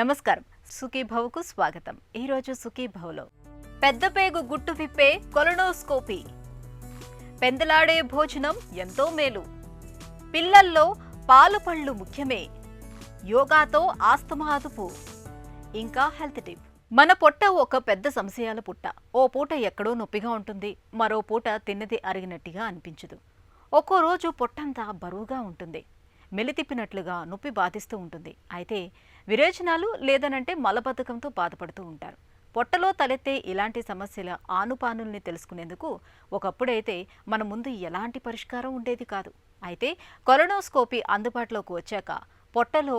నమస్కారం, సుఖీభవకు స్వాగతం. ఈరోజు సుఖీభవలో పెద్ద పేగు గుట్టు విప్పే కొలనోస్కోపీ, పెందలాడే భోజనం ఎంతో మేలు, పిల్లల్లో పాలు పళ్ళు ముఖ్యమే, యోగాతో ఆస్తమా అదుపు, ఇంకా హెల్త్ టిప్. మన పొట్ట ఒక పెద్ద సంశయాల పుట్ట. ఓ పూట ఎక్కడో నొప్పిగా ఉంటుంది, మరో పూట తిన్నది అరిగినట్టుగా అనిపించదు. ఒక్కో రోజు పొట్టంతా బరువుగా ఉంటుంది, మెలితిప్పినట్లుగా నొప్పి బాధిస్తూ ఉంటుంది. అయితే విరేచనాలు లేదనంటే మలబద్ధకంతో బాధపడుతూ ఉంటారు. పొట్టలో తలెత్తే ఇలాంటి సమస్యల ఆనుపానుల్ని తెలుసుకునేందుకు ఒకప్పుడైతే మన ముందు ఎలాంటి పరిష్కారం ఉండేది కాదు. అయితే కొలనోస్కోపీ అందుబాటులోకి వచ్చాక పొట్టలో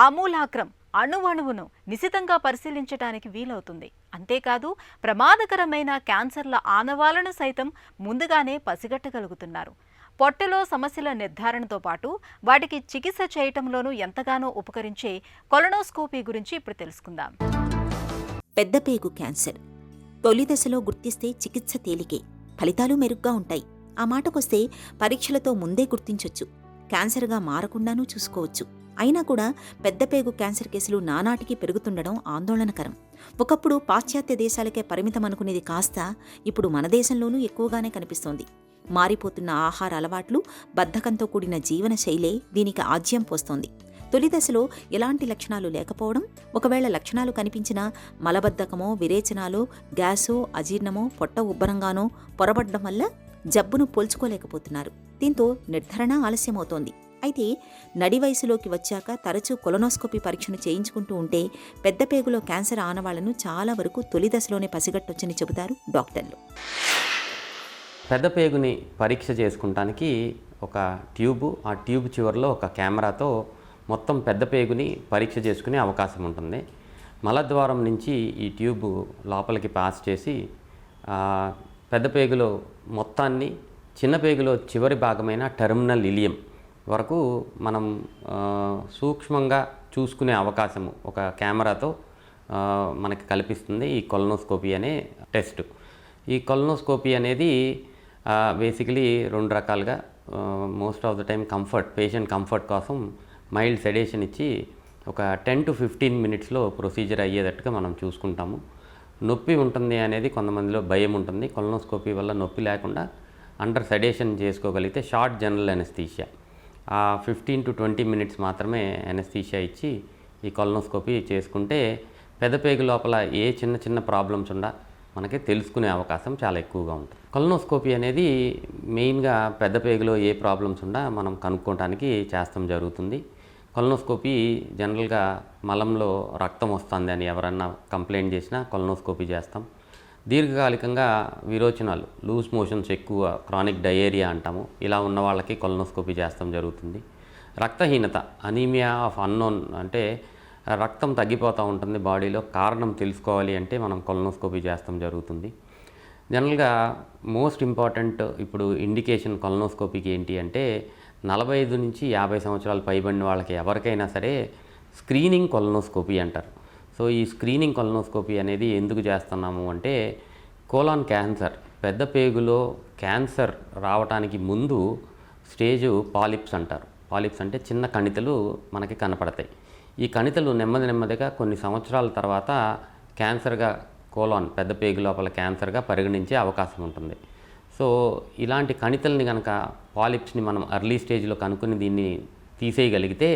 ఆమూలాగ్రం అణువణువును నిశితంగా పరిశీలించడానికి వీలవుతుంది. అంతేకాదు ప్రమాదకరమైన క్యాన్సర్ల ఆనవాలను సైతం ముందుగానే పసిగట్టగలుగుతున్నారు. పొట్టలో సమస్యల నిర్ధారణతో పాటు వాటికి చికిత్స చేయటంలోనూ ఎంతగానో ఉపకరించే కొలనోస్కోపీ గురించి ఇప్పుడు తెలుసుకుందాం. పెద్ద పేగు క్యాన్సర్ తొలి దశలో గుర్తిస్తే చికిత్స తేలికే, ఫలితాలు మెరుగ్గా ఉంటాయి. ఆ మాటకొస్తే పరీక్షలతో ముందే గుర్తించొచ్చు, క్యాన్సర్గా మారకుండానూ చూసుకోవచ్చు. అయినా కూడా పెద్ద పేగు క్యాన్సర్ కేసులు నానాటికి పెరుగుతుండడం ఆందోళనకరం. ఒకప్పుడు పాశ్చాత్య దేశాలకే పరిమితం అనుకునేది కాస్త ఇప్పుడు మన దేశంలోనూ ఎక్కువగానే కనిపిస్తోంది. మారిపోతున్న ఆహార అలవాట్లు, బద్ధకంతో కూడిన జీవన శైలే దీనికి ఆజ్యం పోస్తోంది. తొలి దశలో ఎలాంటి లక్షణాలు లేకపోవడం, ఒకవేళ లక్షణాలు కనిపించినా మలబద్ధకమో, విరేచనాలో, గ్యాసో, అజీర్ణమో, పొట్ట ఉబ్బరంగానో పొరబడ్డం వల్ల జబ్బును పోల్చుకోలేకపోతున్నారు. దీంతో నిర్ధారణ ఆలస్యమవుతోంది. అయితే నడి వయసులోకి వచ్చాక తరచూ కొలనోస్కోపీ పరీక్షను చేయించుకుంటూ ఉంటే పెద్ద పేగులో క్యాన్సర్ ఆనవాళ్లను చాలా వరకు తొలి దశలోనే పసిగట్టొచ్చని చెబుతారు డాక్టర్లు. పెద్ద పేగుని పరీక్ష చేసుకుంటానికి ఒక ట్యూబు, ఆ ట్యూబ్ చివరిలో ఒక కెమెరాతో మొత్తం పెద్ద పేగుని పరీక్ష చేసుకునే అవకాశం ఉంటుంది. మలద్వారం నుంచి ఈ ట్యూబ్ లోపలికి పాస్ చేసి పెద్ద పేగులో మొత్తాన్ని, చిన్న పేగులో చివరి భాగమైన టెర్మినల్ ఇలియం వరకు మనం సూక్ష్మంగా చూసుకునే అవకాశము ఒక కెమెరాతో మనకి కల్పిస్తుంది ఈ కొలనోస్కోపీ అనే టెస్ట్. ఈ కొలనోస్కోపీ అనేది బేసికలీ రెండు రకాలుగా, most of the time patient comfort కోసం మైల్డ్ సెడేషన్ ఇచ్చి ఒక 10 to 15 మినిట్స్లో ప్రొసీజర్ అయ్యేటట్టుగా మనం చూసుకుంటాము. నొప్పి ఉంటుంది అనేది కొంతమందిలో భయం ఉంటుంది. కొలనోస్కోపీ వల్ల నొప్పి లేకుండా అండర్ సెడేషన్ చేసుకోగలిగితే షార్ట్ జనరల్ ఎనస్థీషియా, ఆ 15 to 20 మినిట్స్ మాత్రమే ఎనస్థీషియా ఇచ్చి ఈ కొలనోస్కోపీ చేసుకుంటే పెద్ద పేగు లోపల ఏ చిన్న చిన్న ప్రాబ్లమ్స్ ఉండా మనకి తెలుసుకునే అవకాశం చాలా ఎక్కువగా ఉంటుంది. కొలనోస్కోపీ అనేది మెయిన్గా పెద్ద పేగులో ఏ ప్రాబ్లమ్స్ ఉండా మనం కనుక్కోవడానికి చేస్తాం జరుగుతుంది. కొలనోస్కోపీ జనరల్గా మలంలో రక్తం వస్తుంది అని ఎవరన్నా కంప్లైంట్ చేసినా కొలనోస్కోపీ చేస్తాం. దీర్ఘకాలికంగా విరోచనాలు, లూజ్ మోషన్స్ ఎక్కువ, క్రానిక్ డయేరియా అంటాము, ఇలా ఉన్న వాళ్ళకి కొలనోస్కోపీ చేస్తాం జరుగుతుంది. రక్తహీనత, అనీమియా ఆఫ్ అన్నోన్, అంటే రక్తం తగ్గిపోతూ ఉంటుంది బాడీలో, కారణం తెలుసుకోవాలి అంటే మనం కొలనోస్కోపీ చేస్తాం జరుగుతుంది. జనరల్గా మోస్ట్ ఇంపార్టెంట్ ఇప్పుడు ఇండికేషన్ కొలనోస్కోపీకి ఏంటి అంటే 45 నుంచి 50 సంవత్సరాలు పైబడిన వాళ్ళకి ఎవరికైనా సరే స్క్రీనింగ్ కొలనోస్కోపీ అంటారు. సో ఈ స్క్రీనింగ్ కొలనోస్కోపీ అనేది ఎందుకు చేస్తున్నాము అంటే కోలాన్ క్యాన్సర్, పెద్ద పేగులో క్యాన్సర్ రావడానికి ముందు స్టేజు పాలిప్స్ అంటారు. పాలిప్స్ అంటే చిన్న కణితలు మనకి కనపడతాయి. ఈ కణితలు నెమ్మదిగా కొన్ని సంవత్సరాల తర్వాత క్యాన్సర్గా, కోలాన్ పెద్ద పేగు లోపల క్యాన్సర్గా పరిగణించే అవకాశం ఉంటుంది. సో ఇలాంటి కణితల్ని కనుక, పాలిప్స్ని మనం అర్లీ స్టేజ్లో కనుక్కుని దీన్ని తీసేయగలిగితే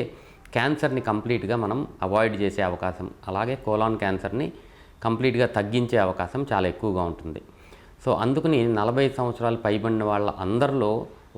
క్యాన్సర్ని కంప్లీట్గా మనం అవాయిడ్ చేసే అవకాశం, అలాగే కోలాన్ క్యాన్సర్ని కంప్లీట్గా తగ్గించే అవకాశం చాలా ఎక్కువగా ఉంటుంది. సో అందుకని 40 సంవత్సరాలు పైబడిన వాళ్ళ అందరిలో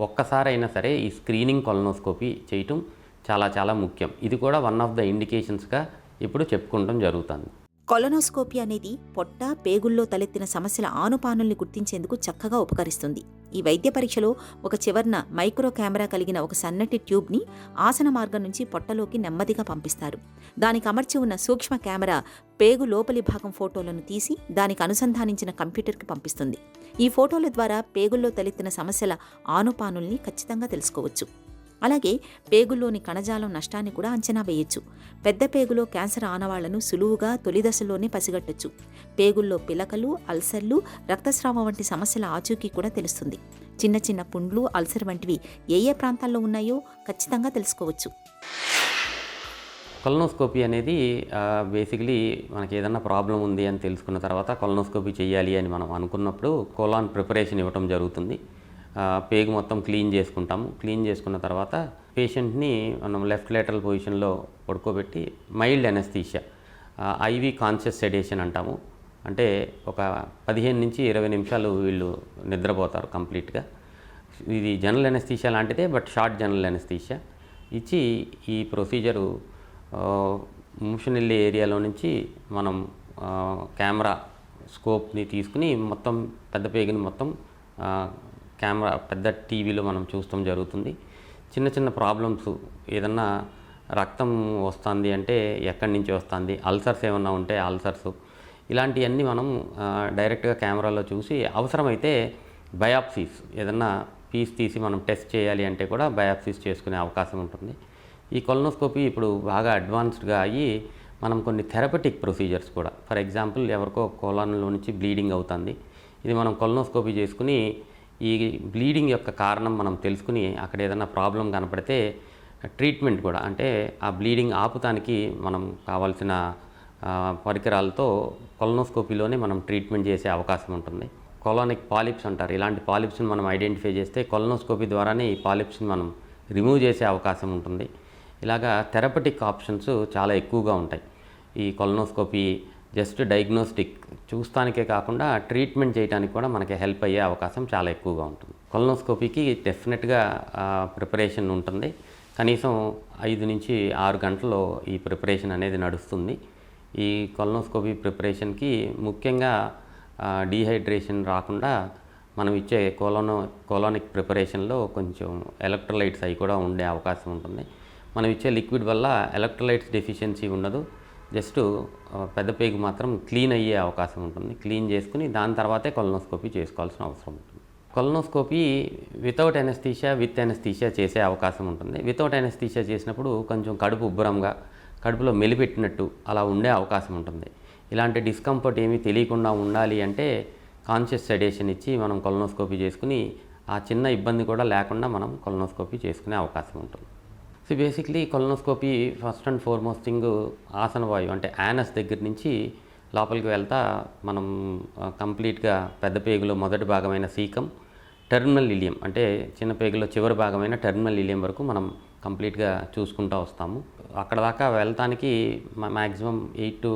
ఒక్కసారైనా సరే ఈ స్క్రీనింగ్ కొలనోస్కోపీ చేయటం చాలా చాలా ముఖ్యం. ఇది కూడా వన్ ఆఫ్ ద ఇండికేషన్స్గా ఇప్పుడు చెప్పుకోవడం జరుగుతుంది. కొలనోస్కోపీ అనేది పొట్ట, పేగుల్లో తలెత్తిన సమస్యల ఆనుపానుల్ని గుర్తించేందుకు చక్కగా ఉపకరిస్తుంది. ఈ వైద్య పరీక్షలో ఒక చివర్న మైక్రో కెమెరా కలిగిన ఒక సన్నటి ట్యూబ్ని ఆసన మార్గం నుంచి పొట్టలోకి నెమ్మదిగా పంపిస్తారు. దానికి అమర్చి ఉన్న సూక్ష్మ కెమెరా పేగు లోపలి భాగం ఫోటోలను తీసి దానికి అనుసంధానించిన కంప్యూటర్కి పంపిస్తుంది. ఈ ఫోటోల ద్వారా పేగుల్లో తలెత్తిన సమస్యల ఆనుపానుల్ని ఖచ్చితంగా తెలుసుకోవచ్చు. అలాగే పేగుల్లోని కణజాలం నష్టాన్ని కూడా అంచనా వేయొచ్చు. పెద్ద పేగులో క్యాన్సర్ ఆనవాళ్లను సులువుగా తొలి దశలోనే పసిగట్టొచ్చు. పేగుల్లో పిలకలు, అల్సర్లు, రక్తస్రావం వంటి సమస్యల ఆచూకీ కూడా తెలుస్తుంది. చిన్న చిన్న పుండ్లు, అల్సర్ వంటివి ఏ ప్రాంతాల్లో ఉన్నాయో ఖచ్చితంగా తెలుసుకోవచ్చు. కొలనోస్కోపీ అనేది బేసికలీ మనకి ఏదన్నా ప్రాబ్లం ఉంది అని తెలుసుకున్న తర్వాత కొలనోస్కోపీ చేయాలి అని మనం అనుకున్నప్పుడు కోలాన్ ప్రిపరేషన్ ఇవ్వటం జరుగుతుంది. పేగు మొత్తం క్లీన్ చేసుకుంటాము. క్లీన్ చేసుకున్న తర్వాత పేషెంట్ని మనం లెఫ్ట్ లేటరల్ పొజిషన్లో పడుకోబెట్టి mild anaesthesia, IV conscious sedition అంటాము. అంటే ఒక 15 నుంచి 20 నిమిషాలు వీళ్ళు నిద్రపోతారు కంప్లీట్గా. ఇది జనరల్ ఎనస్థీషియా లాంటిదే, బట్ షార్ట్ జనరల్ ఎనస్థీషియా ఇచ్చి ఈ ప్రొసీజరు మోషన్ వెళ్ళే ఏరియాలో నుంచి మనం కెమెరా స్కోప్ని తీసుకుని మొత్తం పెద్ద పేగుని మొత్తం కెమెరా పెద్ద టీవీలో మనం చూస్తాం జరుగుతుంది. చిన్న చిన్న ప్రాబ్లమ్స్, ఏదన్నా రక్తం వస్తుంది అంటే ఎక్కడి నుంచి వస్తుంది, అల్సర్స్ ఏమన్నా ఉంటే అల్సర్స్, ఇలాంటివన్నీ మనం డైరెక్ట్గా కెమెరాలో చూసి అవసరమైతే బయాప్సీస్, ఏదన్నా పీస్ తీసి మనం టెస్ట్ చేయాలి అంటే కూడా బయాప్సీస్ చేసుకునే అవకాశం ఉంటుంది. ఈ కొలనోస్కోపీ ఇప్పుడు బాగా అడ్వాన్స్డ్గా అయ్యి మనం కొన్ని థెరపటిక్ ప్రొసీజర్స్ కూడా, ఫర్ ఎగ్జాంపుల్ ఎవరికో కోలాన్లో నుంచి బ్లీడింగ్ అవుతుంది, ఇది మనం కొలనోస్కోపీ చేసుకుని ఈ బ్లీడింగ్ యొక్క కారణం మనం తెలుసుకుని అక్కడ ఏదైనా ప్రాబ్లం కనపడితే ట్రీట్మెంట్ కూడా, అంటే ఆ బ్లీడింగ్ ఆపుతానికి మనం కావాల్సిన పరికరాలతో కొలనోస్కోపీలోనే మనం ట్రీట్మెంట్ చేసే అవకాశం ఉంటుంది. కొలానిక్ పాలిప్స్ అంటారు. ఇలాంటి పాలిప్స్ని మనం ఐడెంటిఫై చేస్తే కొలనోస్కోపీ ద్వారానే ఈ పాలిప్స్ని మనం రిమూవ్ చేసే అవకాశం ఉంటుంది. ఇలాగా థెరపటిక్ ఆప్షన్స్ చాలా ఎక్కువగా ఉంటాయి. ఈ కొలనోస్కోపీ జస్ట్ డయాగ్నోస్టిక్ చూస్తానికే కాకుండా ట్రీట్మెంట్ చేయడానికి కూడా మనకి హెల్ప్ అయ్యే అవకాశం చాలా ఎక్కువగా ఉంటుంది. కొలనోస్కోపీకి డెఫినెట్గా ప్రిపరేషన్ ఉంటుంది. కనీసం 5 నుంచి 6 గంటల్లో ఈ ప్రిపరేషన్ అనేది నడుస్తుంది. ఈ కొలనోస్కోపీ ప్రిపరేషన్కి ముఖ్యంగా డీహైడ్రేషన్ రాకుండా మనం ఇచ్చే కోలానిక్ ప్రిపరేషన్లో కొంచెం ఎలక్ట్రోలైట్స్ అవి కూడా ఉండే అవకాశం ఉంటుంది. మనం ఇచ్చే లిక్విడ్ వల్ల ఎలక్ట్రోలైట్స్ డెఫిషియన్సీ ఉండదు. జస్ట్ పెద్ద పేగు మాత్రం క్లీన్ అయ్యే అవకాశం ఉంటుంది. క్లీన్ చేసుకుని దాని తర్వాతే కొలనోస్కోపీ చేసుకోవాల్సిన అవసరం ఉంటుంది. Colonoscopy without anaesthesia, with anaesthesia చేసే అవకాశం ఉంటుంది. వితౌట్ ఎనస్థీషియా చేసినప్పుడు కొంచెం కడుపు ఉబ్బరంగా, కడుపులో మెలిపెట్టినట్టు అలా ఉండే అవకాశం ఉంటుంది. ఇలాంటి డిస్కంఫర్ట్ ఏమీ తెలియకుండా ఉండాలి అంటే కాన్షియస్ సెడేషన్ ఇచ్చి మనం కొలనోస్కోపీ చేసుకుని ఆ చిన్న ఇబ్బంది కూడా లేకుండా మనం కొలనోస్కోపీ చేసుకునే అవకాశం ఉంటుంది. So basically colonoscopy first and foremost thing ఆసన వాయువు అంటే యానస్ దగ్గర నుంచి లోపలికి వెళ్తా మనం కంప్లీట్గా పెద్ద పేగులో మొదటి భాగమైన సీకం, టెర్మినల్ ఇలియం అంటే చిన్న పేగులో చివరి భాగమైన టెర్మినల్ ఇలియం వరకు మనం కంప్లీట్గా చూసుకుంటూ వస్తాము. అక్కడ దాకా వెళ్తానికి మ్యాక్సిమం 8 to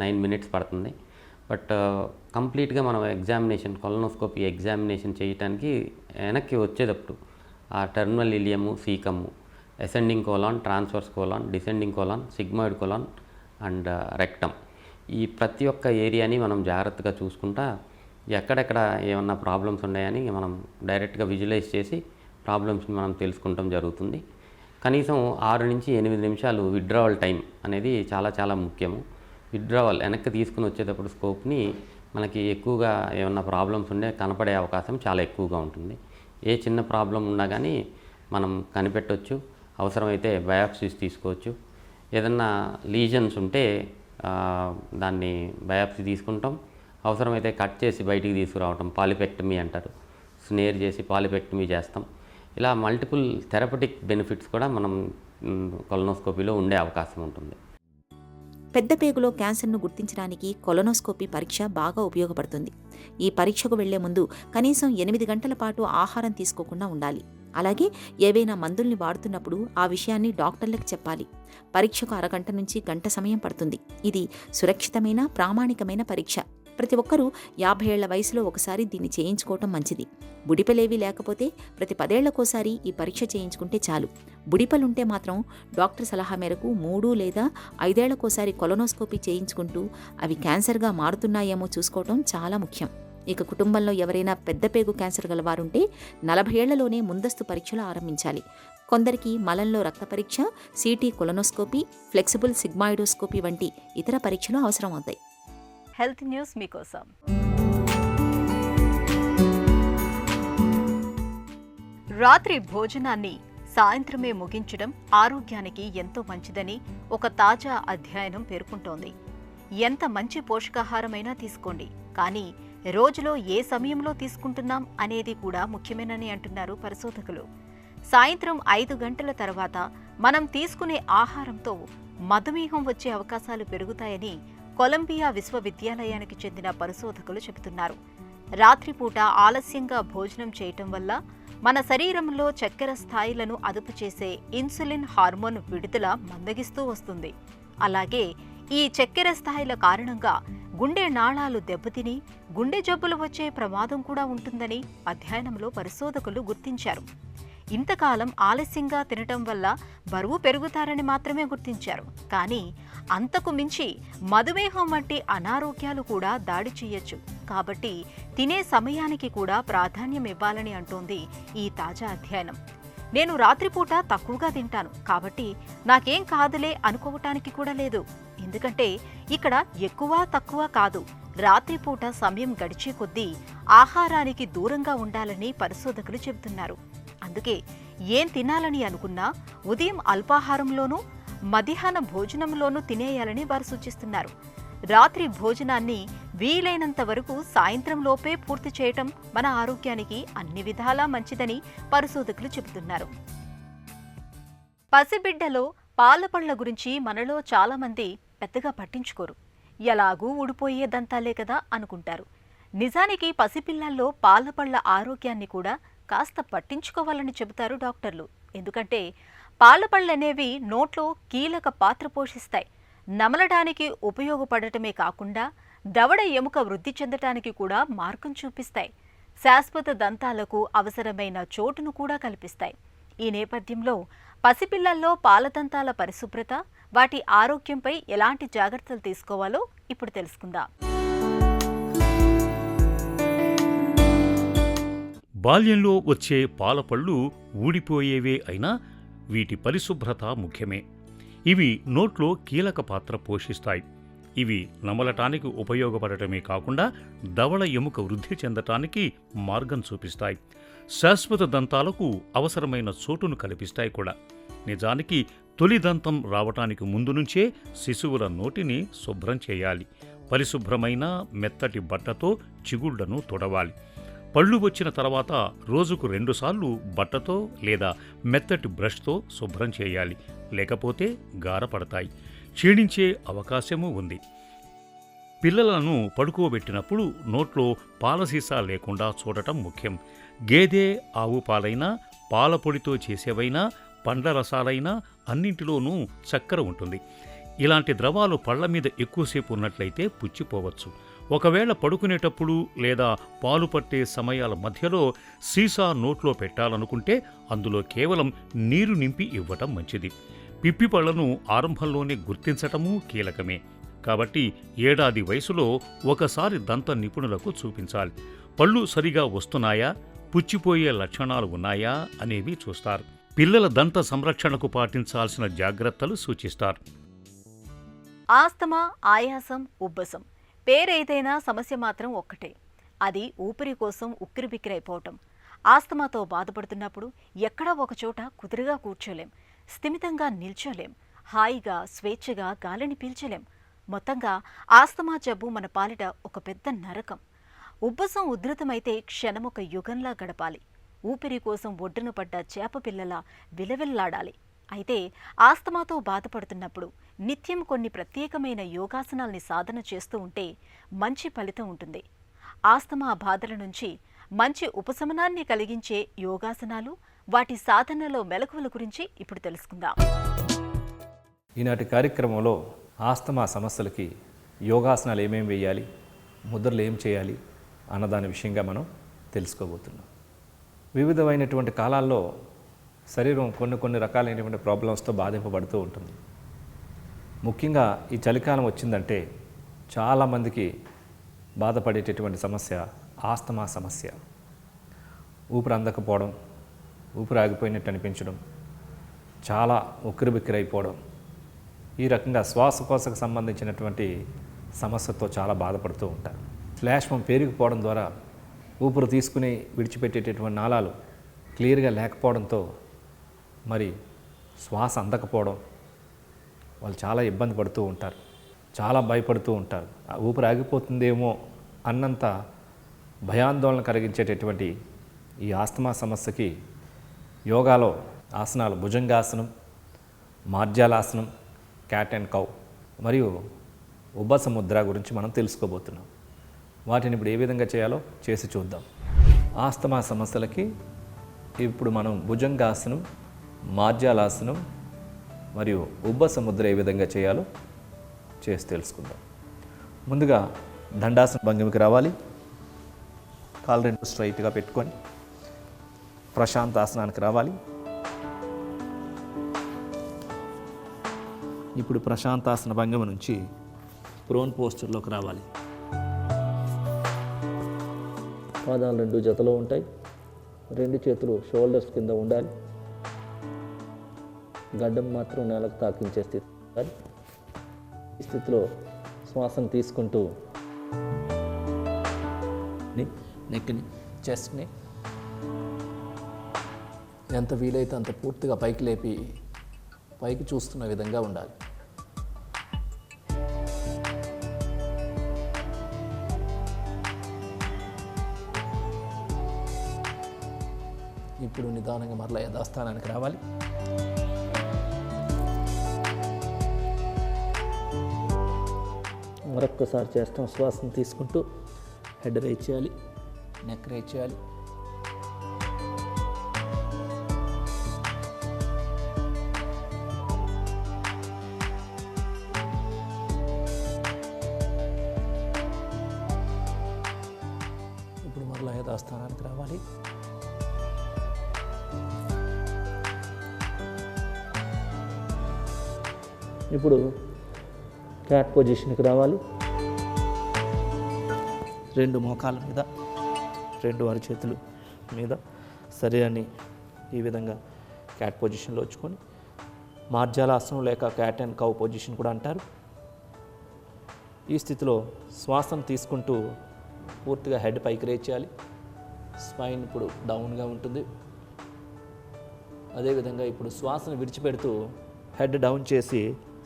9 minutes పడుతుంది. బట్ కంప్లీట్గా మనం ఎగ్జామినేషన్, కొలనోస్కోపీ ఎగ్జామినేషన్ చేయడానికి వెనక్కి వచ్చేటప్పుడు ఆ terminal ileum, caecum, ascending colon, transverse colon, descending colon, sigmoid colon and rectum, ఈ ప్రతి ఒక్క ఏరియాని మనం జాగ్రత్తగా చూసుకుంటా ఎక్కడెక్కడ ఏమన్నా ప్రాబ్లమ్స్ ఉన్నాయని మనం డైరెక్ట్గా విజువలైజ్ చేసి ప్రాబ్లమ్స్ని మనం తెలుసుకుంటాం జరుగుతుంది. కనీసం 6 నుంచి 8 నిమిషాలు విత్డ్రావల్ టైం అనేది చాలా చాలా ముఖ్యము. విత్డ్రావల్ వెనక్కి తీసుకుని వచ్చేటప్పుడు స్కోప్ని మనకి ఎక్కువగా ఏమన్నా ప్రాబ్లమ్స్ ఉండే కనపడే అవకాశం చాలా ఎక్కువగా ఉంటుంది. ఏ చిన్న ప్రాబ్లం ఉన్నా కానీ మనం కనిపెట్టవచ్చు. అవసరమైతే బయాప్సీస్ తీసుకోవచ్చు. ఏదన్నా లీజన్స్ ఉంటే దాన్ని బయాప్సీ తీసుకుంటాం. అవసరమైతే కట్ చేసి బయటికి తీసుకురావటం, పాలిపెక్టమీ అంటారు. స్నేర్ చేసి పాలిపెక్టమీ చేస్తాం. ఇలా మల్టిపుల్ థెరపటిక్ బెనిఫిట్స్ కూడా మనం కొలనోస్కోపీలో ఉండే అవకాశం ఉంటుంది. పెద్ద పేగులో క్యాన్సర్ను గుర్తించడానికి కొలనోస్కోపీ పరీక్ష బాగా ఉపయోగపడుతుంది. ఈ పరీక్షకు వెళ్లే ముందు కనీసం 8 గంటల పాటు ఆహారం తీసుకోకుండా ఉండాలి. అలాగే ఏవైనా మందుల్ని వాడుతున్నప్పుడు ఆ విషయాన్ని డాక్టర్లకు చెప్పాలి. పరీక్షకు అరగంట నుంచి గంట సమయం పడుతుంది. ఇది సురక్షితమైన, ప్రామాణికమైన పరీక్ష. ప్రతి ఒక్కరూ 50 ఏళ్ల వయసులో ఒకసారి దీన్ని చేయించుకోవటం మంచిది. బుడిపలేవి లేకపోతే ప్రతి 10 ఏళ్లకోసారి ఈ పరీక్ష చేయించుకుంటే చాలు. బుడిపలుంటే మాత్రం డాక్టర్ సలహా మేరకు 3 లేదా 5 ఏళ్లకోసారి కొలనోస్కోపీ చేయించుకుంటూ అవి క్యాన్సర్గా మారుతున్నాయేమో చూసుకోవటం చాలా ముఖ్యం. ఇక కుటుంబంలో ఎవరైనా పెద్ద పేగు క్యాన్సర్ గలవారుంటే 40 ఏళ్లలోనే ముందస్తు పరీక్షలు ఆరంభించాలి. కొందరికి మలంలో రక్త పరీక్ష, సిటీ కొలనోస్కోపీ, ఫ్లెక్సిబుల్ సిగ్మాయిడోస్కోపీ వంటి ఇతర పరీక్షలు అవసరమవుతాయి. హెల్త్ న్యూస్ మీకోసం. రాత్రి భోజనాన్ని సాయంత్రమే ముగించడం ఆరోగ్యానికి ఎంతో మంచిదని ఒక తాజా అధ్యయనం పేర్కొంటోంది. ఎంత మంచి పోషకాహారమైనా తీసుకోండి, కానీ రోజులో ఏ సమయంలో తీసుకుంటున్నాం అనేది కూడా ముఖ్యమేనని అంటున్నారు పరిశోధకులు. సాయంత్రం 5 గంటల తర్వాత మనం తీసుకునే ఆహారంతో మధుమేహం వచ్చే అవకాశాలు పెరుగుతాయని కొలంబియా విశ్వవిద్యాలయానికి చెందిన పరిశోధకులు చెబుతున్నారు. రాత్రిపూట ఆలస్యంగా భోజనం చేయటం వల్ల మన శరీరంలో చక్కెర స్థాయిలను అదుపు చేసే ఇన్సులిన్ హార్మోన్ విడుదల మందగిస్తూ వస్తుంది. అలాగే ఈ చక్కెర స్థాయిల కారణంగా గుండె నాళాలు దెబ్బతిని గుండె జబ్బులు వచ్చే ప్రమాదం కూడా ఉంటుందని అధ్యయనంలో పరిశోధకులు గుర్తించారు. ఇంతకాలం ఆలస్యంగా తినటం వల్ల బరువు పెరుగుతారని మాత్రమే గుర్తించారు. కానీ అంతకు మించి మధుమేహం వంటి అనారోగ్యాలు కూడా దాడి చేయొచ్చు. కాబట్టి తినే సమయానికి కూడా ప్రాధాన్యం ఇవ్వాలని అంటోంది ఈ తాజా అధ్యయనం. నేను రాత్రిపూట తక్కువగా తింటాను కాబట్టి నాకేం కాదులే అనుకోవటానికి కూడా లేదు. ఎందుకంటే ఇక్కడ ఎక్కువ తక్కువ కాదు, రాత్రిపూట సమయం గడిచే కొద్దీ ఆహారానికి దూరంగా ఉండాలని పరిశోధకులు చెబుతున్నారు. అందుకే ఏం తినాలని అనుకున్నా ఉదయం అల్పాహారంలోనూ మధ్యాహ్న భోజనంలోనూ తినేయాలని వారు సూచిస్తున్నారు. రాత్రి భోజనాన్ని వీలైనంత వరకు సాయంత్రంలోపే పూర్తి చేయటం మన ఆరోగ్యానికి అన్ని విధాలా మంచిదని పరిశోధకులు చెబుతున్నారు. పసిబిడ్డలో పాలపళ్ల గురించి మనలో చాలామంది పెద్దగా పట్టించుకోరు. ఎలాగూ ఊడిపోయే దంతాలే కదా అనుకుంటారు. నిజానికి పసిపిల్లల్లో పాలపళ్ల ఆరోగ్యాన్ని కూడా కాస్త పట్టించుకోవాలని చెబుతారు డాక్టర్లు. ఎందుకంటే పాలపళ్ళనేవి నోట్లో కీలక పాత్ర పోషిస్తాయి. నమలడానికి ఉపయోగపడటమే కాకుండా దవడ ఎముక వృద్ధి చెందటానికి కూడా మార్గం చూపిస్తాయి. శాశ్వత దంతాలకు అవసరమైన చోటును కూడా కల్పిస్తాయి. ఈ నేపథ్యంలో పసిపిల్లల్లో పాలదంతాల పరిశుభ్రత, వాటి ఆరోగ్యంపై ఎలాంటి జాగ్రత్తలు తీసుకోవాలో ఇప్పుడు తెలుసుకుందాం. బాల్యంలో వచ్చే పాలపళ్ళు ఊడిపోయేవే అయినా వీటి పరిశుభ్రత ముఖ్యమే. ఇవి నోట్లో కీలక పాత్ర పోషిస్తాయి. ఇవి నమలటానికి ఉపయోగపడటమే కాకుండా దవడ ఎముక వృద్ధి చెందటానికి మార్గం చూపిస్తాయి. శాశ్వత దంతాలకు అవసరమైన చోటును కల్పిస్తాయి కూడా. నిజానికి తొలి దంతం రావటానికి ముందు నుంచే శిశువుల నోటిని శుభ్రం చేయాలి. పరిశుభ్రమైన మెత్తటి బట్టతో చిగుళ్లను తుడవాలి. పళ్ళు వచ్చిన తర్వాత రోజుకు 2 సార్లు బట్టతో లేదా మెత్తటి బ్రష్తో శుభ్రం చేయాలి. లేకపోతే గారపడతాయి, క్షీణించే అవకాశమూ ఉంది. పిల్లలను పడుకోబెట్టినప్పుడు నోట్లో పాల సీసా లేకుండా చూడటం ముఖ్యం. గేదె, ఆవు పాలైనా, పాల పొడితో చేసేవైనా, పండ్ల రసాలైనా అన్నింటిలోనూ చక్కెర ఉంటుంది. ఇలాంటి ద్రవాలు పళ్ల మీద ఎక్కువసేపు ఉన్నట్లయితే పుచ్చిపోవచ్చు. ఒకవేళ పడుకునేటప్పుడు లేదా పాలు పట్టే సమయాల మధ్యలో సీసా నోట్లో పెట్టాలనుకుంటే అందులో కేవలం నీరు నింపి ఇవ్వటం మంచిది. పిప్పి పళ్లను ఆరంభంలోనే గుర్తించటమూ కీలకమే. కాబట్టి ఏడాది వయసులో ఒకసారి దంత నిపుణులకు చూపించాలి. పళ్ళు సరిగా వస్తున్నాయా, పుచ్చిపోయే లక్షణాలు ఉన్నాయా అనేవి చూస్తారు. పిల్లల దంత సంరక్షణకు పాటించాల్సిన జాగ్రత్తలు సూచిస్తారు. ఆస్తమా, ఆయాసం, ఉబ్బసం పేరేదైనా సమస్య మాత్రం ఒక్కటే, అది ఊపిరి కోసం ఉక్కిరిబిక్కిరైపోవటం. ఆస్తమాతో బాధపడుతున్నప్పుడు ఎక్కడా ఒకచోట కుదురుగా కూర్చోలేం, స్థిమితంగా నిల్చోలేం, హాయిగా స్వేచ్ఛగా గాలిని పీల్చలేం. మొత్తంగా ఆస్తమా జబ్బు మన పాలిట ఒక పెద్ద నరకం. ఉబ్బసం ఉధృతమైతే క్షణమొక యుగంలా గడపాలి. ఊపిరి కోసం ఒడ్డున పడ్డ చేపపిల్లలా విలవిల్లాడాలి. అయితే ఆస్తమాతో బాధపడుతున్నప్పుడు నిత్యం కొన్ని ప్రత్యేకమైన యోగాసనాల్ని సాధన చేస్తూ ఉంటే మంచి ఫలితం ఉంటుంది. ఆస్తమా బాధల నుంచి మంచి ఉపశమనాన్ని కలిగించే యోగాసనాలు, వాటి సాధనలో మెలకువల గురించి ఇప్పుడు తెలుసుకుందాం. ఈనాటి కార్యక్రమంలో ఆస్తమా సమస్యలకి యోగాసనాలు ఏమేమి వేయాలి, ముద్రలు ఏం చేయాలి అన్నదాని విషయంగా మనం తెలుసుకోబోతున్నాం. వివిధమైనటువంటి కాలాల్లో శరీరం కొన్ని రకాలైనటువంటి ప్రాబ్లమ్స్తో బాధింపబడుతూ ఉంటుంది. ముఖ్యంగా ఈ చలికాలం వచ్చిందంటే చాలామందికి బాధపడేటటువంటి సమస్య ఆస్తమా సమస్య. ఊపిరి అందకపోవడం, ఊపిరి ఆగిపోయినట్టు అనిపించడం, చాలా ఉక్కిరిబిక్కిరైపోవడం, ఈ రకంగా శ్వాసకోశకు సంబంధించినటువంటి సమస్యతో చాలా బాధపడుతూ ఉంటారు. శ్లేష్మం పేరుకుపోవడం ద్వారా ఊపిరి తీసుకుని విడిచిపెట్టేటటువంటి నాళాలు క్లియర్గా లేకపోవడంతో మరి శ్వాస అందకపోవడం, వాళ్ళు చాలా ఇబ్బంది పడుతూ ఉంటారు, చాలా భయపడుతూ ఉంటారు. ఊపిరి ఆగిపోతుందేమో అన్నంత భయాందోళన కలిగించేటటువంటి ఈ ఆస్తమా సమస్యకి యోగాలో ఆసనాలు bhujangasana, Marjalasana, cat and cow మరియు ఉబ్బస ముద్ర గురించి మనం తెలుసుకోబోతున్నాం. వాటిని ఇప్పుడు ఏ విధంగా చేయాలో చేసి చూద్దాం. ఆస్తమా సమస్యలకి ఇప్పుడు మనం భుజంగాసనం, మార్జాలాసనం మరియు ఉబ్బస ముద్ర ఏ విధంగా చేయాలో చేసి తెలుసుకుందాం. ముందుగా దండాసన భంగిమకి రావాలి. కాళ్ళు రెండు స్ట్రైట్గా పెట్టుకొని ప్రశాంతాసనానికి రావాలి. ఇప్పుడు ప్రశాంతాసన భంగిమ నుంచి ప్రోన్ పోస్చర్లోకి రావాలి. పాదాలు రెండు జతలో ఉంటాయి. రెండు చేతులు షోల్డర్స్ కింద ఉండాలి. గడ్డం మాత్రం నేలకు తాకించే స్థితి ఉండాలి. ఈ స్థితిలో శ్వాసను తీసుకుంటూ నెక్ని, చెస్ట్ని ఎంత వీలైతే అంత పూర్తిగా పైకి లేపి పైకి చూస్తున్న విధంగా ఉండాలి. ఇప్పుడు నిదానంగా మరలా యథాస్థానానికి రావాలి. మరొక్కసారి చేస్తాం. శ్వాసను తీసుకుంటూ హెడ్ రైజ్ చేయాలి, నెక్ రైజ్ చేయాలి. ఇప్పుడు మరలా యథాస్థానానికి రావాలి. ఇప్పుడు క్యాట్ పొజిషన్కి రావాలి. రెండు మోకాల మీద, రెండు అరచేతులు మీద శరీరాన్ని ఈ విధంగా క్యాట్ పొజిషన్లో వచ్చుకొని, మార్జాలాసనం లేక క్యాట్ అండ్ కౌ పొజిషన్ కూడా అంటారు. ఈ స్థితిలో శ్వాసను తీసుకుంటూ పూర్తిగా హెడ్ పైకి రేజ్ చేయాలి. స్పైన్ ఇప్పుడు డౌన్గా ఉంటుంది. అదేవిధంగా ఇప్పుడు శ్వాసను విడిచిపెడుతూ హెడ్ డౌన్ చేసి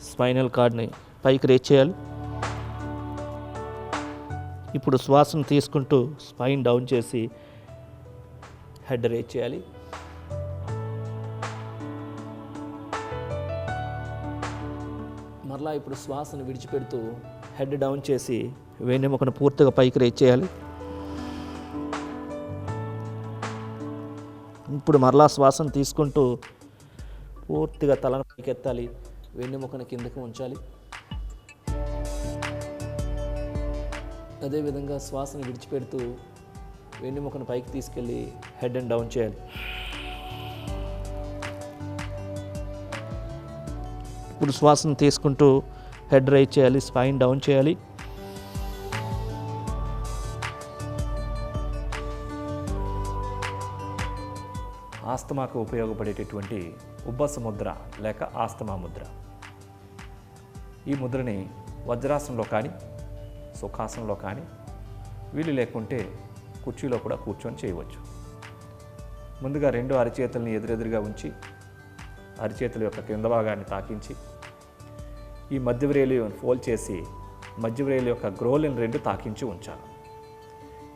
స్పైనల్ కార్డ్ని పైకి రేజ్ చేయాలి. ఇప్పుడు శ్వాసను తీసుకుంటూ స్పైన్ డౌన్ చేసి హెడ్ రేజ్ చేయాలి. మరలా ఇప్పుడు శ్వాసను విడిచిపెడుతూ హెడ్ డౌన్ చేసి వెన్నెముకను పూర్తిగా పైకి రేజ్ చేయాలి. ఇప్పుడు మరలా శ్వాసను తీసుకుంటూ పూర్తిగా తలను పైకెత్తాలి, వెన్నెముకను కిందకి ఉంచాలి. అదేవిధంగా శ్వాసను విడిచిపెడుతూ వెన్నెముకను పైకి తీసుకెళ్ళి హెడ్ అండ్ డౌన్ చేయాలి. ఇప్పుడు శ్వాసను తీసుకుంటూ హెడ్ రైజ్ చేయాలి, స్పైన్ డౌన్ చేయాలి. ఆస్తమాకు ఉపయోగపడేటటువంటి ఉబ్బస ముద్ర లేక ఆస్తమా ముద్ర. ఈ ముద్రని వజ్రాసనంలో కానీ సుఖాసనంలో కానీ వీలు లేకుంటే కుర్చీలో కూడా కూర్చొని చేయవచ్చు. ముందుగా రెండు అరచేతుల్ని ఎదురెదురుగా ఉంచి అరచేతుల యొక్క కింద భాగాన్ని తాకించి ఈ మధ్య వ్రేలు ఫోల్డ్ చేసి మధ్య వ్రేలు యొక్క గ్రోలను రెండు తాకించి ఉంచాలి.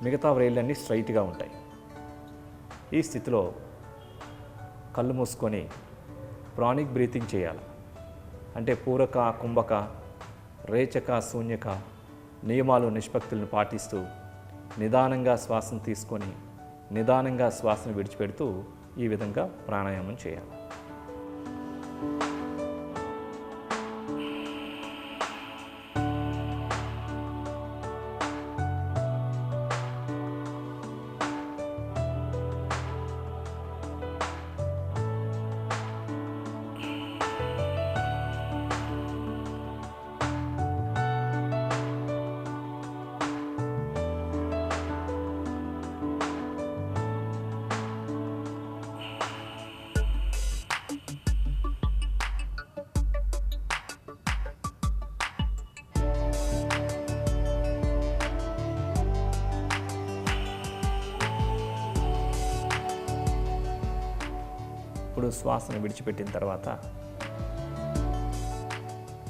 మిగతా వ్రేళ్ళన్నీ స్ట్రైట్గా ఉంటాయి. ఈ స్థితిలో కళ్ళు మూసుకొని ప్రాణిక్ బ్రీతింగ్ చేయాలి. అంటే పూరక, కుంభక, రేచక, శూన్యక నియమాలు నిష్పత్తులను పాటిస్తూ నిదానంగా శ్వాసను తీసుకొని నిదానంగా శ్వాసను విడిచిపెడుతూ ఈ విధంగా ప్రాణాయామం చేయాలి. ఇప్పుడు శ్వాసను విడిచిపెట్టిన తర్వాత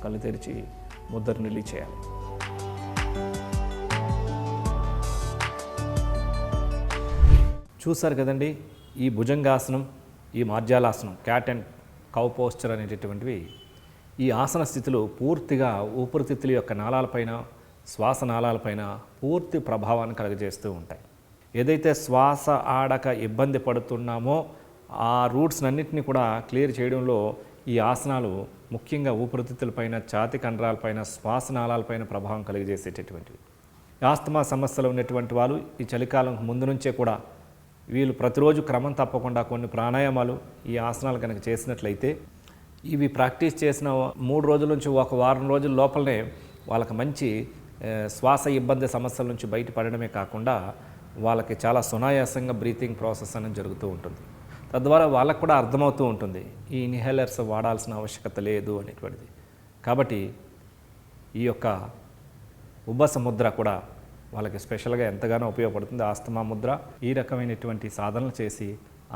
కళ్ళు తెరిచి ముద్రను రిలీజ్ చేయాలి. చూసారు కదండి, ఈ భుజంగాసనం, ఈ Marjalasana, cat and cow posture అనేటటువంటివి ఈ ఆసన స్థితిలో పూర్తిగా ఊపిరితిత్తుల యొక్క నాళాలపైన, శ్వాస నాళాలపైన పూర్తి ప్రభావాన్ని కలుగజేస్తూ ఉంటాయి. ఏదైతే శ్వాస ఆడక ఇబ్బంది పడుతున్నామో ఆ రూట్స్నన్నింటినీ కూడా క్లియర్ చేయడంలో ఈ ఆసనాలు ముఖ్యంగా ఊపిరితిత్తులపైన, ఛాతి కండరాలపైన, శ్వాస నాళాలపైన ప్రభావం కలిగజేసేటటువంటివి. ఆస్తమా సమస్యలు ఉన్నటువంటి వాళ్ళు ఈ చలికాలం ముందు నుంచే కూడా వీళ్ళు ప్రతిరోజు క్రమం తప్పకుండా కొన్ని ప్రాణాయామాలు, ఈ ఆసనాలు కనుక చేసినట్లయితే ఇవి ప్రాక్టీస్ చేసిన 3 రోజుల నుంచి 1 వారం రోజుల లోపలనే వాళ్ళకి మంచి శ్వాస ఇబ్బంది సమస్యల నుంచి బయటపడడమే కాకుండా వాళ్ళకి చాలా సునాయాసంగా బ్రీతింగ్ ప్రాసెస్ అనేది జరుగుతూ ఉంటుంది. తద్వారా వాళ్ళకు కూడా అర్థమవుతూ ఉంటుంది ఈ ఇన్హేలర్స్ వాడాల్సిన ఆవశ్యకత లేదు అనేటువంటిది. కాబట్టి ఈ యొక్క ఉబ్బస ముద్ర కూడా వాళ్ళకి స్పెషల్గా ఎంతగానో ఉపయోగపడుతుంది. ఆస్తమా ముద్ర ఈ రకమైనటువంటి సాధనలు చేసి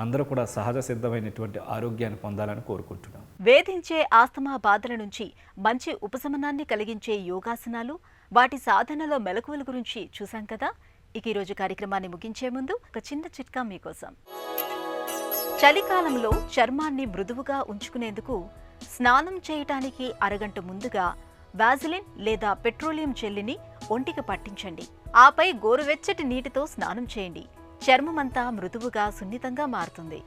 అందరూ కూడా సహజ సిద్ధమైనటువంటి ఆరోగ్యాన్ని పొందాలని కోరుకుంటున్నాం. వేధించే ఆస్తమా బాధల నుంచి మంచి ఉపశమనాన్ని కలిగించే యోగాసనాలు, వాటి సాధనలో మెలకువల గురించి చూసాం కదా. ఇక ఈరోజు కార్యక్రమాన్ని ముగించే ముందు ఒక చిన్న చిట్కా మీకోసం. చలికాలంలో చర్మాన్ని మృదువుగా ఉంచుకునేందుకు స్నానం చేయటానికి అరగంట ముందుగా వాజిలిన్ లేదా పెట్రోలియం జెల్లీని ఒంటికి పట్టించండి. ఆపై గోరువెచ్చటి నీటితో స్నానం చేయండి. చర్మమంతా మృదువుగా, సున్నితంగా మారుతుంది.